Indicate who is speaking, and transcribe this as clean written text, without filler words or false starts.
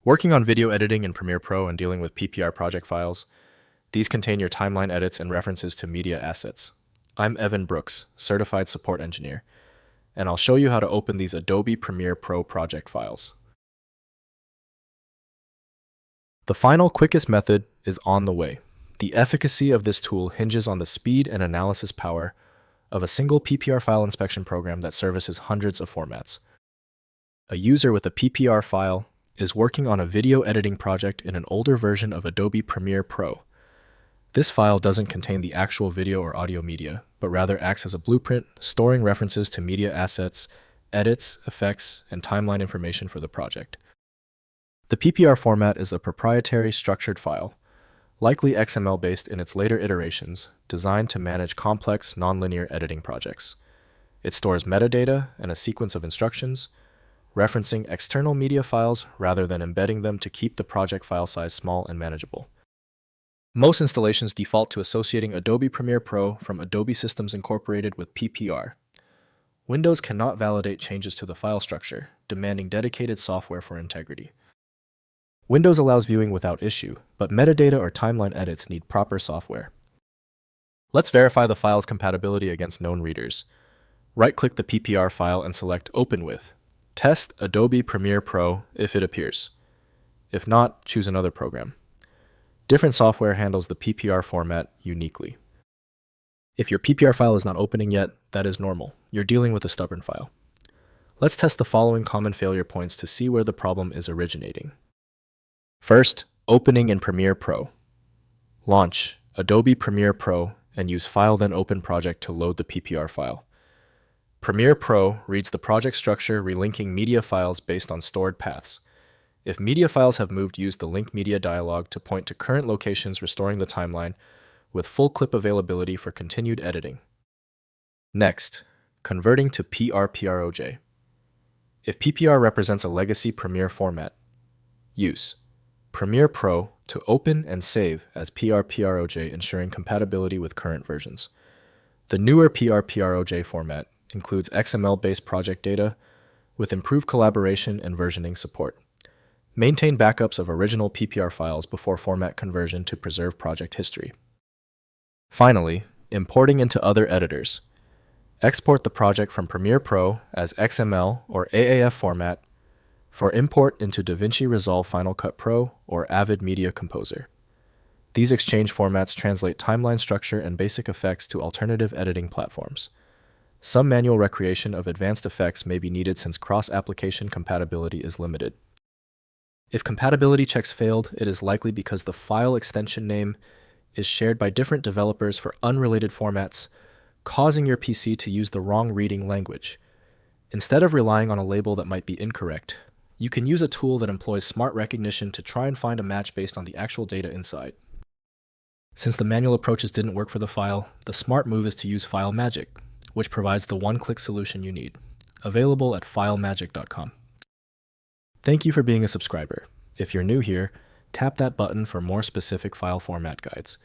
Speaker 1: Working on video editing in Premiere Pro and dealing with PPR project files, these contain your timeline edits and references to media assets. I'm Evan Brooks, Certified Support Engineer, and I'll show you how to open these Adobe Premiere Pro project files. The final, quickest method is on the way. The efficacy of this tool hinges on the speed and analysis power of a single PPR file inspection program that services hundreds of formats. A user with a PPR file is working on a video editing project in an older version of Adobe Premiere Pro. This file doesn't contain the actual video or audio media, but rather acts as a blueprint, storing references to media assets, edits, effects, and timeline information for the project. The PPR format is a proprietary structured file, likely XML-based in its later iterations, designed to manage complex, nonlinear editing projects. It stores metadata and a sequence of instructions, referencing external media files rather than embedding them to keep the project file size small and manageable. Most installations default to associating Adobe Premiere Pro from Adobe Systems Incorporated with PPR. Windows cannot validate changes to the file structure, demanding dedicated software for integrity. Windows allows viewing without issue, but metadata or timeline edits need proper software. Let's verify the file's compatibility against known readers. Right-click the PPR file and select Open With. Test Adobe Premiere Pro if it appears. If not, choose another program. Different software handles the PPR format uniquely. If your PPR file is not opening yet, that is normal. You're dealing with a stubborn file. Let's test the following common failure points to see where the problem is originating. First, opening in Premiere Pro. Launch Adobe Premiere Pro and use File then Open Project to load the PPR file. Premiere Pro reads the project structure relinking media files based on stored paths. If media files have moved, use the Link Media dialog to point to current locations, restoring the timeline with full clip availability for continued editing. Next, converting to PRPROJ. If PPR represents a legacy Premiere format, use Premiere Pro to open and save as PRPROJ, ensuring compatibility with current versions. The newer PRPROJ format includes XML-based project data with improved collaboration and versioning support. Maintain backups of original PPR files before format conversion to preserve project history. Finally, importing into other editors. Export the project from Premiere Pro as XML or AAF format for import into DaVinci Resolve Final Cut Pro or Avid Media Composer. These exchange formats translate timeline structure and basic effects to alternative editing platforms. Some manual recreation of advanced effects may be needed since cross-application compatibility is limited. If compatibility checks failed, it is likely because the file extension name is shared by different developers for unrelated formats, causing your PC to use the wrong reading language. Instead of relying on a label that might be incorrect, you can use a tool that employs smart recognition to try and find a match based on the actual data inside. Since the manual approaches didn't work for the file, the smart move is to use File Magic, which provides the one-click solution you need. Available at filemagic.com. Thank you for being a subscriber. If you're new here, tap that button for more specific file format guides.